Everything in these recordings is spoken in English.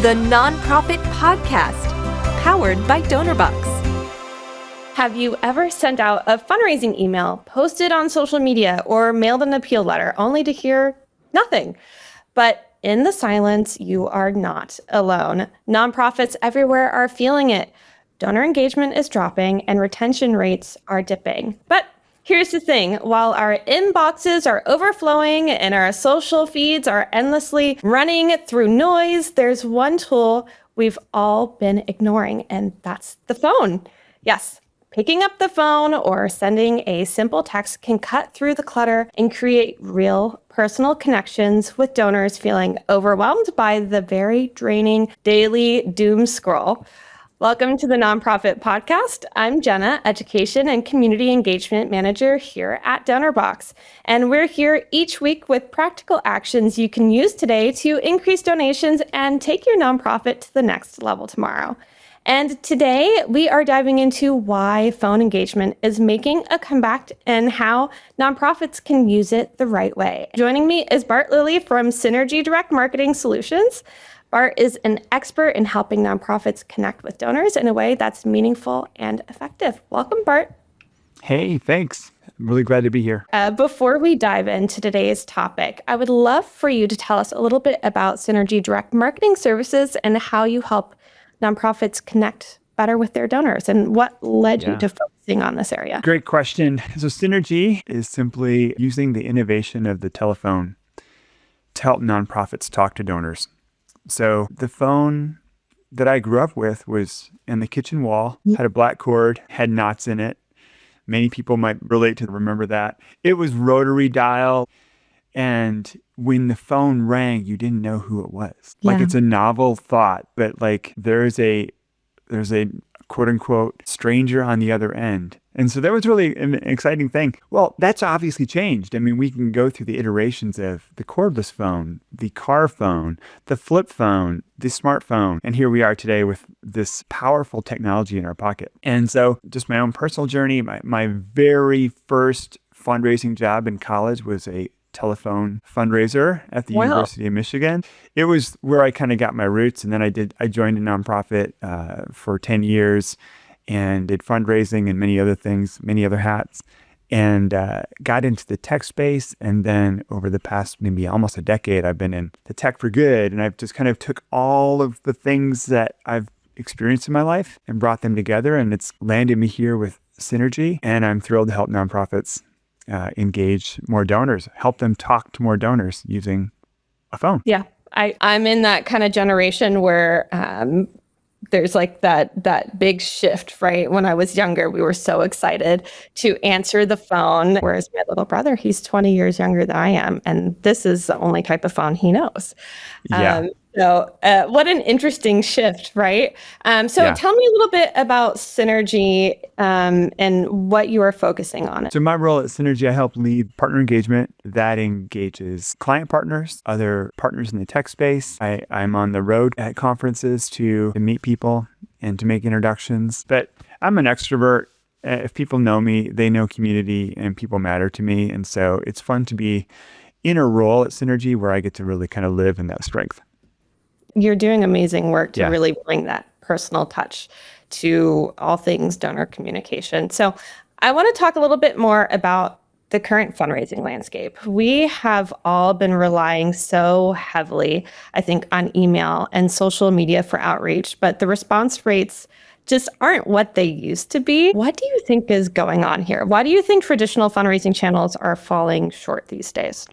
the Nonprofit Podcast, powered by DonorBox. Have you ever sent out a fundraising email, posted on social media, or mailed an appeal letter only to hear nothing? But in the silence, you are not alone. Nonprofits everywhere are feeling it. Donor engagement is dropping and retention rates are dipping. But here's the thing, while our inboxes are overflowing and our social feeds are endlessly running through noise, there's one tool we've all been ignoring, and that's the phone. Yes, picking up the phone or sending a simple text can cut through the clutter and create real personal connections with donors feeling overwhelmed by the very draining daily doom scroll. Welcome to the Nonprofit Podcast. I'm Jena, Education and Community Engagement Manager here at DonorBox. And we're here each week with practical actions you can use today to increase donations and take your nonprofit to the next level tomorrow. And today we are diving into why phone engagement is making a comeback and how nonprofits can use it the right way. Joining me is Bart Lillie from Synergy Direct Marketing Solutions. Bart is an expert in helping nonprofits connect with donors in a way that's meaningful and effective. Welcome, Bart. Hey, thanks. I'm really glad to be here. Before we dive into today's topic, I would love for you to tell us a little bit about Synergy Direct Marketing Services and how you help nonprofits connect better with their donors and what led you to focusing on this area. Great question. So Synergy is simply using the innovation of the telephone to help nonprofits talk to donors. So the phone that I grew up with was in the kitchen wall, had a black cord, had knots in it. Many people might relate to remember that. It was rotary dial. And when the phone rang, you didn't know who it was. Like it's a novel thought, but like there's a quote unquote stranger on the other end. And so that was really an exciting thing. Well, that's obviously changed. I mean, we can go through the iterations of the cordless phone, the car phone, the flip phone, the smartphone. And here we are today with this powerful technology in our pocket. And so just my own personal journey, my very first fundraising job in college was a telephone fundraiser at the University of Michigan. It was where I kind of got my roots. And then I joined a nonprofit for 10 years and did fundraising and many other things, many other hats, and got into the tech space. And then over the past maybe almost a decade, I've been in the tech for good. And I've just kind of took all of the things that I've experienced in my life and brought them together. And it's landed me here with Synergy. And I'm thrilled to help nonprofits engage more donors, help them talk to more donors using a phone. Yeah, I'm in that kind of generation where there's like that big shift, right? When I was younger, we were so excited to answer the phone, whereas my little brother, he's 20 years younger than I am, and this is the only type of phone he knows. So what an interesting shift, right? So tell me a little bit about Synergy and what you are focusing on. So my role at Synergy, I help lead partner engagement that engages client partners, other partners in the tech space. I'm on the road at conferences to meet people and to make introductions. But I'm an extrovert. If people know me, they know community and people matter to me. And so it's fun to be in a role at Synergy where I get to really kind of live in that strength. You're doing amazing work to really bring that personal touch to all things donor communication. So I want to talk a little bit more about the current fundraising landscape. We have all been relying so heavily, I think, on email and social media for outreach, but the response rates just aren't what they used to be. What do you think is going on here? Why do you think traditional fundraising channels are falling short these days?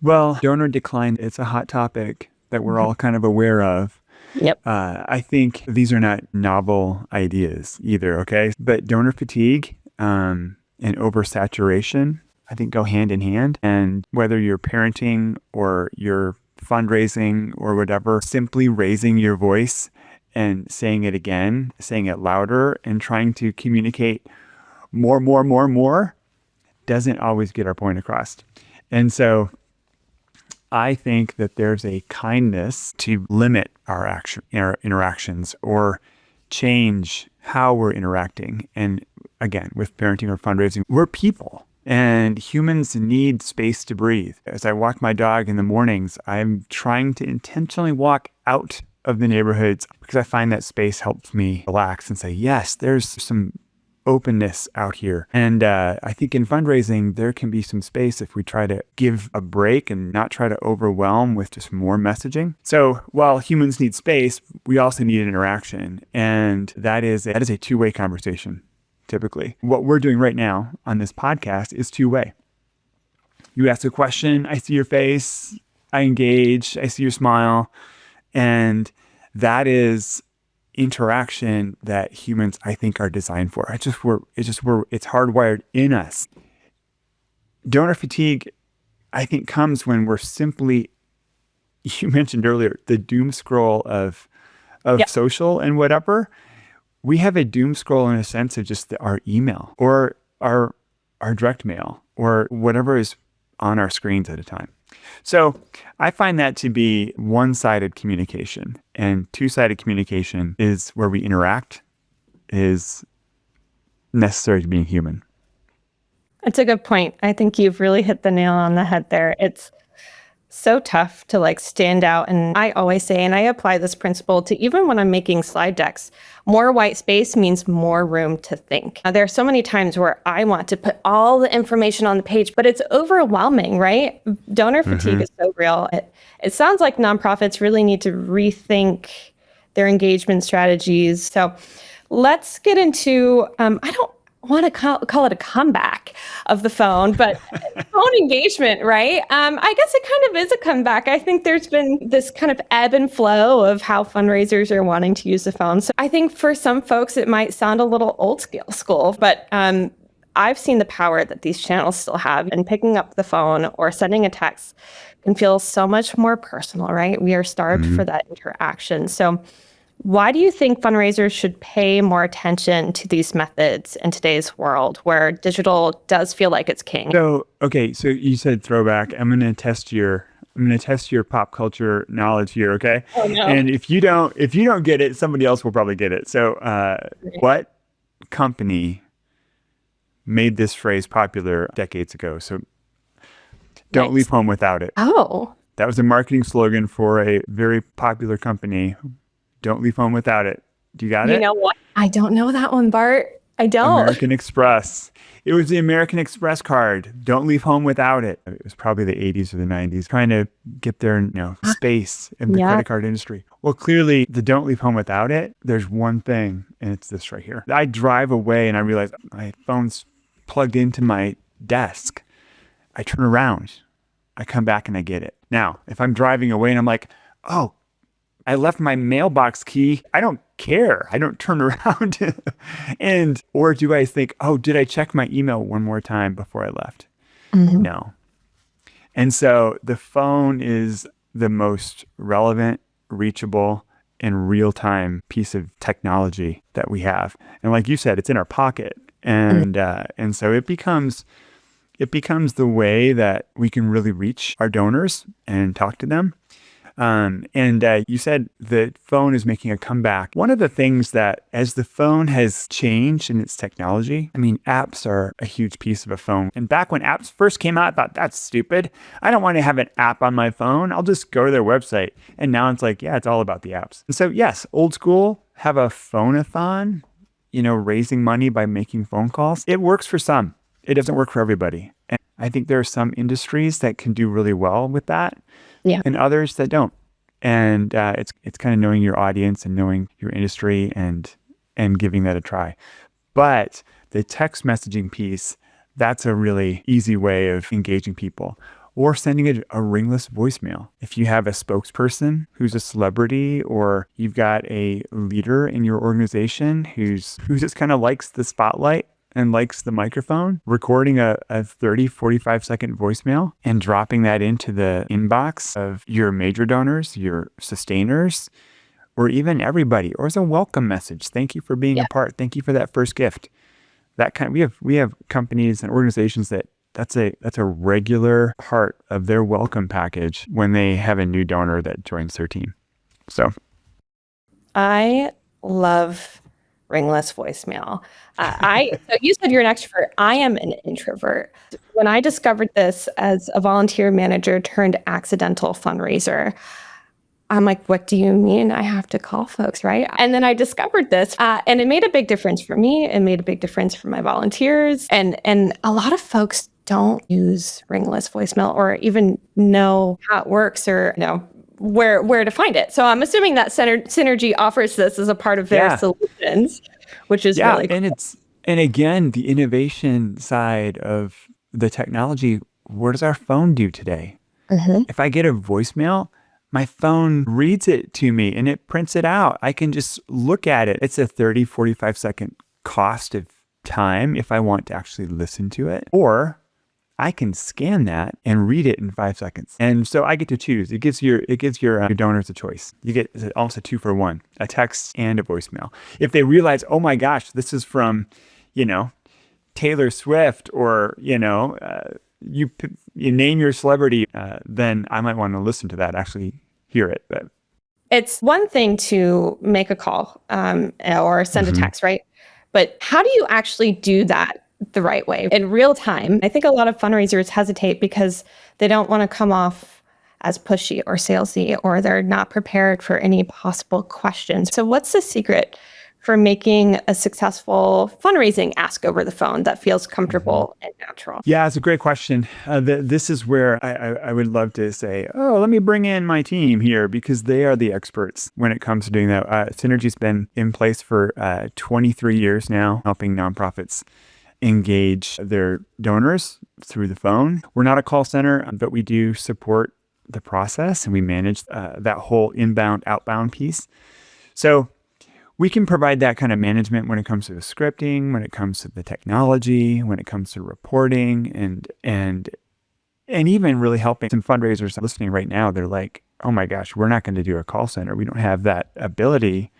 Well, donor decline, it's a hot topic that we're all kind of aware of. Yep. I think these are not novel ideas either, okay? But donor fatigue and oversaturation, I think, go hand in hand. And whether you're parenting or you're fundraising or whatever, simply raising your voice and saying it again, saying it louder and trying to communicate more doesn't always get our point across. And so I think that there's a kindness to limit our interactions or change how we're interacting. And again, with parenting or fundraising, we're people. And humans need space to breathe. As I walk my dog in the mornings, I'm trying to intentionally walk out of the neighborhoods because I find that space helps me relax and say, yes, there's some openness out here. And I think in fundraising, there can be some space if we try to give a break and not try to overwhelm with just more messaging. So while humans need space, we also need interaction. And that is a two-way conversation, typically. What we're doing right now on this podcast is two-way. You ask a question, I see your face, I engage, I see your smile. And that is interaction that humans, I think, are designed for. It's hardwired in us. Donor fatigue, I think, comes when we're simply, you mentioned earlier, the doom scroll of social and whatever. We have a doom scroll in a sense of just our email or our direct mail or whatever is on our screens at a time. So I find that to be one-sided communication, and two-sided communication is where we interact, is necessary to being human. It's a good point. I think you've really hit the nail on the head there. It's so tough to stand out. And I always say, and I apply this principle to even when I'm making slide decks, more white space means more room to think. Now, there are so many times where I want to put all the information on the page, but it's overwhelming, right? Donor fatigue is so real. It sounds like nonprofits really need to rethink their engagement strategies. So let's get into, I don't want to call it a comeback of the phone, but phone engagement, right? I guess it kind of is a comeback. I think there's been this kind of ebb and flow of how fundraisers are wanting to use the phone. So I think for some folks, it might sound a little old school, but I've seen the power that these channels still have, and picking up the phone or sending a text can feel so much more personal, right? We are starved for that interaction. So why do you think fundraisers should pay more attention to these methods in today's world where digital does feel like it's king? So you said throwback. I'm going to test your pop culture knowledge here, okay? Oh, no. And if you don't get it, somebody else will probably get it. So what company made this phrase popular decades ago? So don't leave home without it. Oh. That was a marketing slogan for a very popular company. Don't leave home without it. Do you got it? You know what? I don't know that one, Bart. I don't. American Express. It was the American Express card. Don't leave home without it. It was probably the 80s or the 90s, trying to get their space in the credit card industry. Well, clearly, the don't leave home without it, there's one thing, and it's this right here. I drive away and I realize my phone's plugged into my desk. I turn around. I come back and I get it. Now, if I'm driving away and I'm like, oh, I left my mailbox key, I don't care. I don't turn around. Or do I think, oh, did I check my email one more time before I left? No. And so the phone is the most relevant, reachable, and real-time piece of technology that we have. And like you said, it's in our pocket. And so it becomes the way that we can really reach our donors and talk to them. You said the phone is making a comeback. One of the things that, as the phone has changed in its technology, apps are a huge piece of a phone. And back when apps first came out, I thought, that's stupid. I don't want to have an app on my phone. I'll just go to their website. And now it's like, yeah, it's all about the apps. And so, yes, old school, have a phone-a-thon, raising money by making phone calls. It works for some. It doesn't work for everybody. And I think there are some industries that can do really well with that. Yeah. And others that don't. And it's kind of knowing your audience and knowing your industry and giving that a try. But the text messaging piece, that's a really easy way of engaging people. Or sending a ringless voicemail. If you have a spokesperson who's a celebrity, or you've got a leader in your organization who just kind of likes the spotlight and likes the microphone, recording a 30, 45 second voicemail and dropping that into the inbox of your major donors, your sustainers, or even everybody, or as a welcome message. Thank you for being a part. Thank you for that first gift. We have companies and organizations that's a regular part of their welcome package when they have a new donor that joins their team. So I love ringless voicemail. So you said you're an extrovert. I am an introvert. When I discovered this as a volunteer manager turned accidental fundraiser, I'm like, what do you mean I have to call folks, right? And then I discovered this, and it made a big difference for me. It made a big difference for my volunteers. And a lot of folks don't use ringless voicemail or even know how it works or know where to find it. So I'm assuming that Synergy offers this as a part of their solutions, which is really cool. And again, the innovation side of the technology, what does our phone do today? If I get a voicemail, my phone reads it to me and it prints it out. I can just look at it. It's a 30, 45-second cost of time if I want to actually listen to it. Or I can scan that and read it in 5 seconds. And so I get to choose. It gives your donors a choice. You get almost a 2-for-1, a text and a voicemail. If they realize, oh my gosh, this is from, Taylor Swift or, you name your celebrity, then I might want to listen to that, actually hear it. But it's one thing to make a call or send a text, right? But how do you actually do that the right way in real time? I think a lot of fundraisers hesitate because they don't want to come off as pushy or salesy, or they're not prepared for any possible questions. So what's the secret for making a successful fundraising ask over the phone that feels comfortable and natural? Yeah, it's a great question. This is where I would love to say, oh, let me bring in my team here because they are the experts when it comes to doing that. Synergy's been in place for 23 years now, helping nonprofits engage their donors through the phone. We're not a call center, but we do support the process and we manage that whole inbound, outbound piece. So we can provide that kind of management when it comes to the scripting, when it comes to the technology, when it comes to reporting, and even really helping some fundraisers listening right now. They're like, oh my gosh, we're not going to do a call center. We don't have that ability,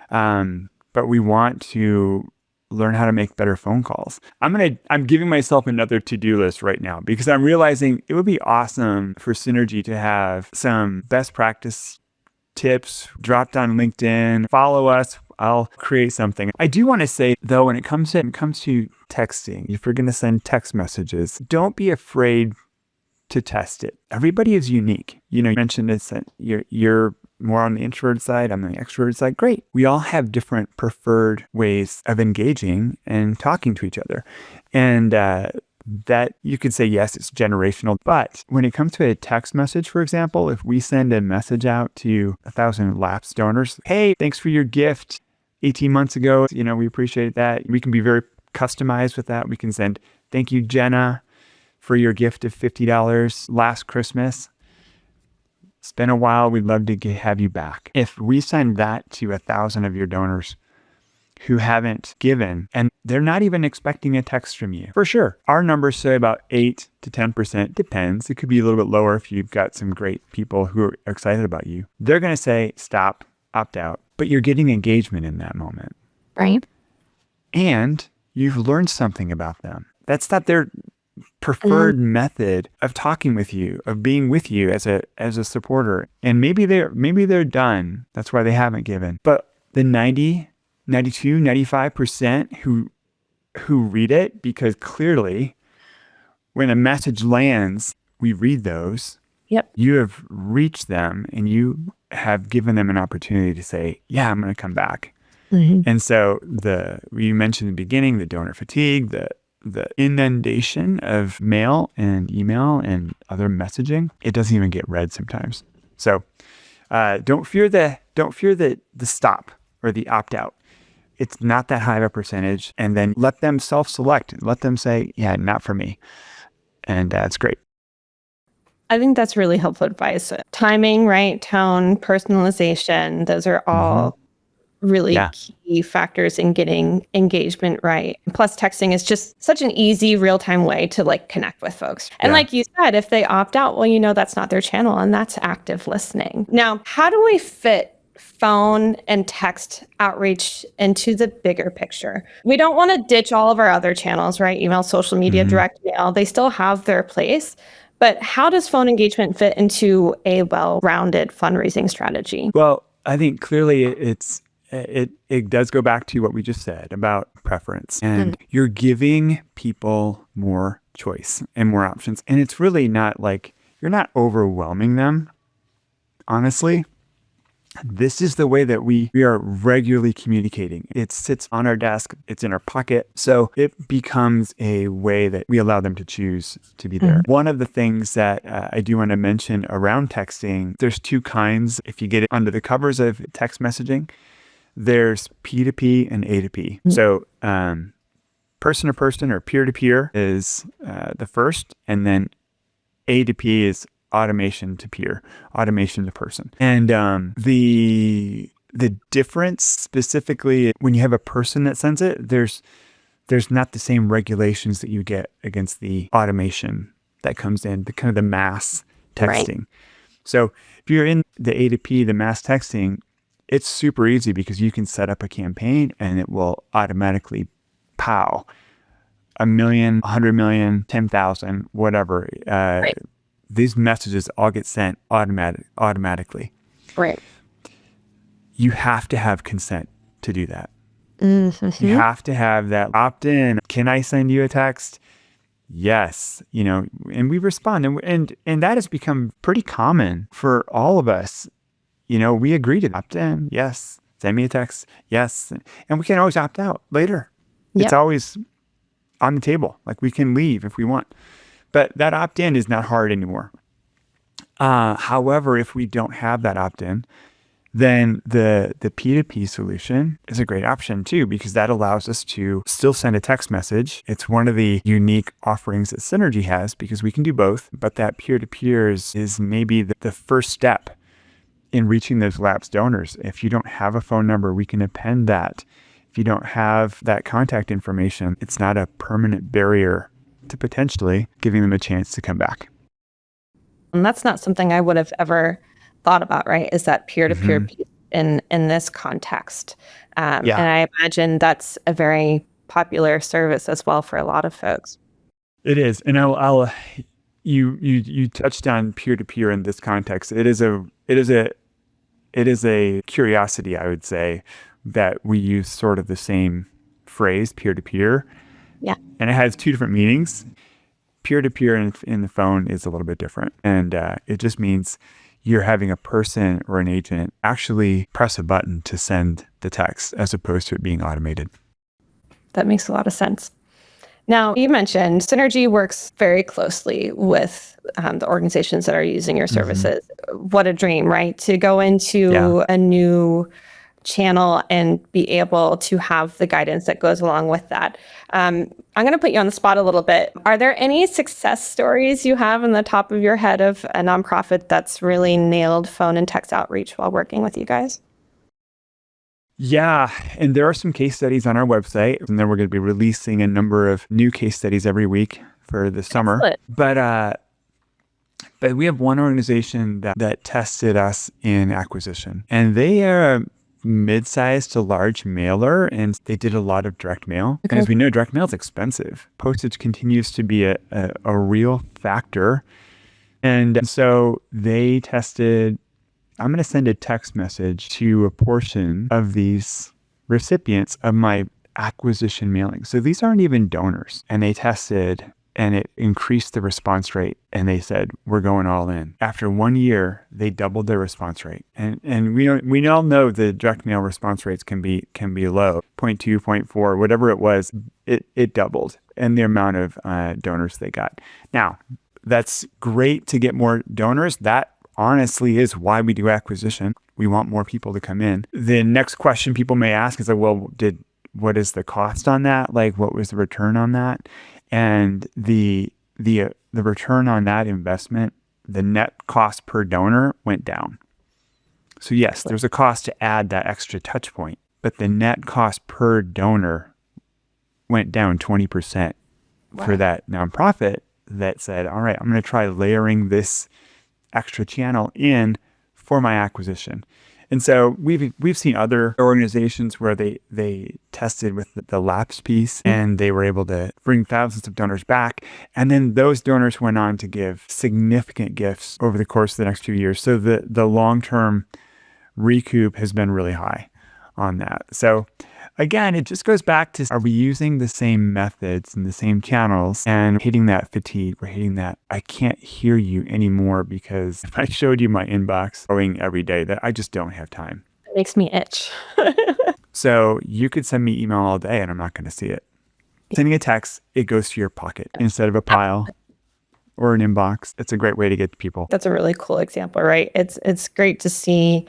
but we want to learn how to make better phone calls. I'm giving myself another to-do list right now because I'm realizing it would be awesome for Synergy to have some best practice tips dropped on LinkedIn. Follow us. I'll create something. I do want to say, though, when it comes to texting, if you're going to send text messages, don't be afraid to test it. Everybody is unique. You mentioned this, that you're more on the introverted side, I'm on the extroverted side. Great. We all have different preferred ways of engaging and talking to each other. And that you could say, yes, it's generational. But when it comes to a text message, for example, if we send a message out to 1,000 lapsed donors, hey, thanks for your gift 18 months ago. We appreciate that. We can be very customized with that. We can send, thank you, Jena, for your gift of $50 last Christmas. It's been a while. We'd love to have you back. If we send that to 1,000 of your donors who haven't given, and they're not even expecting a text from you. For sure, our numbers say about 8 to 10%, depends. It could be a little bit lower if you've got some great people who are excited about you. They're going to say, stop, opt out, but you're getting engagement in that moment. Right. And you've learned something about them. That's not their preferred method of talking with you, of being with you as a supporter. And maybe they're done. That's why they haven't given. But the 92, 95% who read it, because clearly when a message lands, we read those. Yep. You have reached them and you have given them an opportunity to say, yeah, I'm going to come back. And so you mentioned in the beginning, the donor fatigue, the inundation of mail and email and other messaging, it doesn't even get read sometimes. So don't fear the stop or the opt out. It's not that high of a percentage. And then let them self-select. Let them say, yeah, not for me. And that's great. I think that's really helpful advice. Timing, right? Tone, personalization. Those are all really key factors in getting engagement right. Plus, texting is just such an easy real-time way to connect with folks. And like you said, if they opt out, well, that's not their channel and that's active listening. Now, how do we fit phone and text outreach into the bigger picture? We don't want to ditch all of our other channels, right? Email, social media, direct mail. They still have their place. But how does phone engagement fit into a well-rounded fundraising strategy? Well, I think clearly it's it does go back to what we just said about preference, and you're giving people more choice and more options. And it's really not like you're not overwhelming them. Honestly, this is the way that we are regularly communicating. It sits on our desk. It's in our pocket. So it becomes a way that we allow them to choose to be there. One of the things that I do want to mention around texting, there's two kinds. If you get it under the covers of text messaging, there's P2P and A2P. So person to person or peer to peer is the first, and then A2P is automation to peer, automation to person. And the difference specifically when you have a person that sends it, there's not the same regulations that you get against the automation that comes in, the kind of the mass texting. Right. So if you're in the A2P, the mass texting, it's super easy because you can set up a campaign and it will automatically pow 1 million, 100 million, 10,000, whatever. Right. These messages all get sent automatically. Right. You have to have consent to do that. You have to have that opt-in. Can I send you a text? Yes. And we respond. And that has become pretty common for all of us. We agree to opt-in. Yes. Send me a text. Yes. And we can always opt out later. Yep. It's always on the table. Like we can leave if we want. But that opt-in is not hard anymore. However, if we don't have that opt-in, then the P2P solution is a great option too, because that allows us to still send a text message. It's one of the unique offerings that Synergy has because we can do both. But that peer-to-peer is maybe the first step in reaching those lapsed donors. If you don't have a phone number, we can append that. If you don't have that contact information, it's not a permanent barrier to potentially giving them a chance to come back. And that's not something I would have ever thought about, right? Is that peer-to-peer piece in this context. And I imagine that's a very popular service as well for a lot of folks. It is. And you touched on peer-to-peer in this context. It is a curiosity, I would say, that we use sort of the same phrase, peer-to-peer. Yeah. And it has two different meanings. Peer-to-peer in the phone is a little bit different. And it just means you're having a person or an agent actually press a button to send the text as opposed to it being automated. That makes a lot of sense. Now, you mentioned Synergy works very closely with the organizations that are using your services. What a dream, right? To go into a new channel and be able to have the guidance that goes along with that. I'm going to put you on the spot a little bit. Are there any success stories you have in the top of your head of a nonprofit that's really nailed phone and text outreach while working with you guys? Yeah, and there are some case studies on our website, and then we're going to be releasing a number of new case studies every week for the summer. Excellent. But we have one organization that tested us in acquisition, and they are mid-sized to large mailer, and they did a lot of direct mail. Okay. And as we know, direct mail is expensive. Postage continues to be a real factor. And so they tested, I'm going to send a text message to a portion of these recipients of my acquisition mailing. So these aren't even donors. And they tested, and it increased the response rate. And they said, we're going all in. After 1 year, they doubled their response rate. And we all know the direct mail response rates can be low, 0.2, 0.4, whatever it was, it doubled in the amount of donors they got. Now, that's great to get more donors. That honestly is why we do acquisition. We want more people to come in. The next question people may ask is like, well, what is the cost on that? Like, what was the return on that? And the return on that investment, the net cost per donor went down. So yes, there's a cost to add that extra touch point, but the net cost per donor went down 20% for that nonprofit that said, all right, I'm going to try layering this extra channel in for my acquisition. And so we've seen other organizations where they tested with the lapse piece, and they were able to bring thousands of donors back. And then those donors went on to give significant gifts over the course of the next few years. So the long-term recoup has been really high on that. So again, it just goes back to, are we using the same methods and the same channels and hitting that fatigue? We're hitting that, I can't hear you anymore because if I showed you my inbox going every day, that I just don't have time. It makes me itch. So you could send me email all day and I'm not going to see it. Sending a text, it goes to your pocket instead of a pile or an inbox. It's a great way to get to people. That's a really cool example, right? It's great to see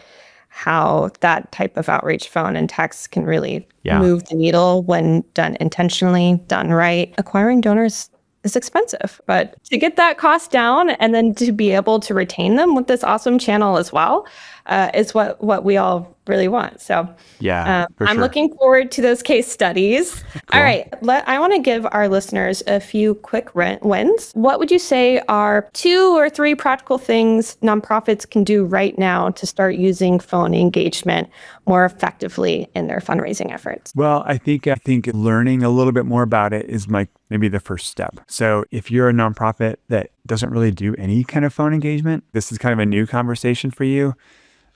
how that type of outreach, phone and text, can really move the needle when done intentionally, done right. Acquiring donors is expensive, but to get that cost down and then to be able to retain them with this awesome channel as well is what we all really want. So I'm looking forward to those case studies. Cool. All right, I want to give our listeners a few quick wins. What would you say are 2 or 3 practical things nonprofits can do right now to start using phone engagement more effectively in their fundraising efforts? Well, I think learning a little bit more about it is maybe the first step. So if you're a nonprofit that doesn't really do any kind of phone engagement, this is kind of a new conversation for you,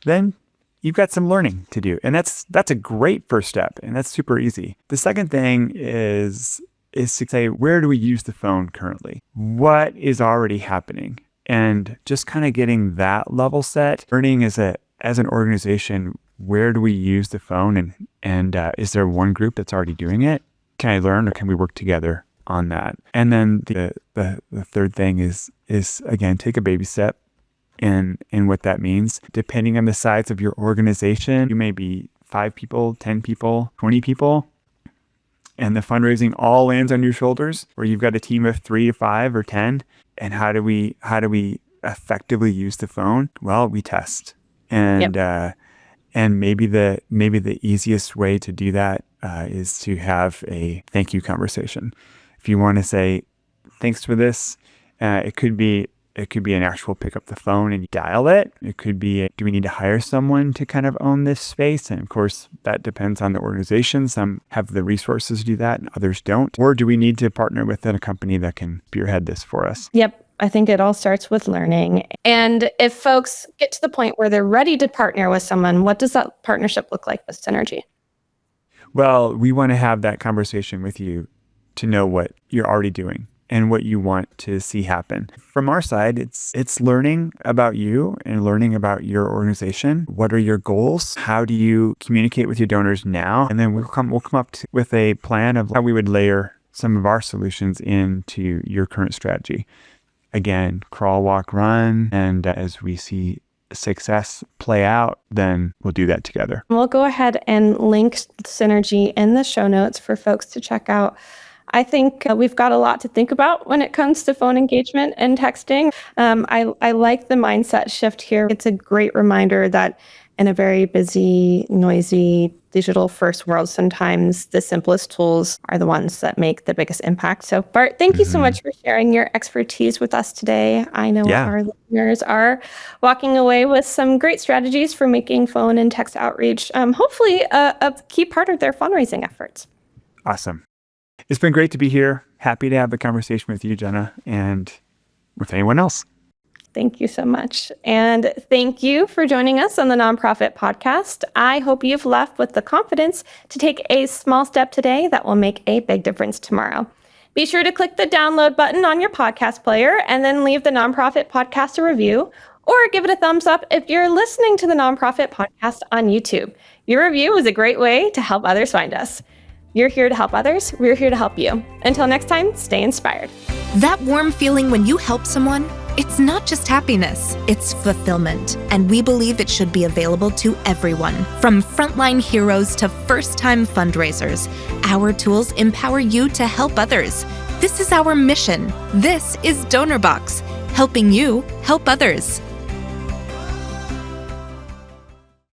then you've got some learning to do. And that's a great first step, and that's super easy. The second thing is to say, where do we use the phone currently? What is already happening? And just kind of getting that level set, learning as an organization, where do we use the phone, and is there one group that's already doing it? Can I learn, or can we work together on that? And then the third thing is again, take a baby step. And what that means, depending on the size of your organization, you may be 5 people, 10 people, 20 people, and the fundraising all lands on your shoulders, or you've got a team of 3 to 5 or 10. And how do we effectively use the phone? Well, we test, and maybe the easiest way to do that is to have a thank you conversation. If you want to say thanks for this, it could be an actual pick up the phone and dial it. It could be, do we need to hire someone to kind of own this space? And of course, that depends on the organization. Some have the resources to do that and others don't. Or do we need to partner with a company that can spearhead this for us? Yep. I think it all starts with learning. And if folks get to the point where they're ready to partner with someone, what does that partnership look like with Synergy? Well, we want to have that conversation with you to know what you're already doing and what you want to see happen. From our side, it's learning about you and learning about your organization. What are your goals? How do you communicate with your donors now? And then we'll come up with a plan of how we would layer some of our solutions into your current strategy. Again, crawl, walk, run. And as we see success play out, then we'll do that together. We'll go ahead and link Synergy in the show notes for folks to check out. I think we've got a lot to think about when it comes to phone engagement and texting. I like the mindset shift here. It's a great reminder that in a very busy, noisy, digital-first world, sometimes the simplest tools are the ones that make the biggest impact. So, Bart, thank you so much for sharing your expertise with us today. I know our listeners are walking away with some great strategies for making phone and text outreach, hopefully a key part of their fundraising efforts. Awesome. It's been great to be here. Happy to have the conversation with you, Jena, and with anyone else. Thank you so much. And thank you for joining us on the Nonprofit Podcast. I hope you've left with the confidence to take a small step today that will make a big difference tomorrow. Be sure to click the download button on your podcast player and then leave the Nonprofit Podcast a review, or give it a thumbs up if you're listening to the Nonprofit Podcast on YouTube. Your review is a great way to help others find us. You're here to help others. We're here to help you. Until next time, stay inspired. That warm feeling when you help someone, it's not just happiness, it's fulfillment. And we believe it should be available to everyone. From frontline heroes to first-time fundraisers, our tools empower you to help others. This is our mission. This is DonorBox, helping you help others.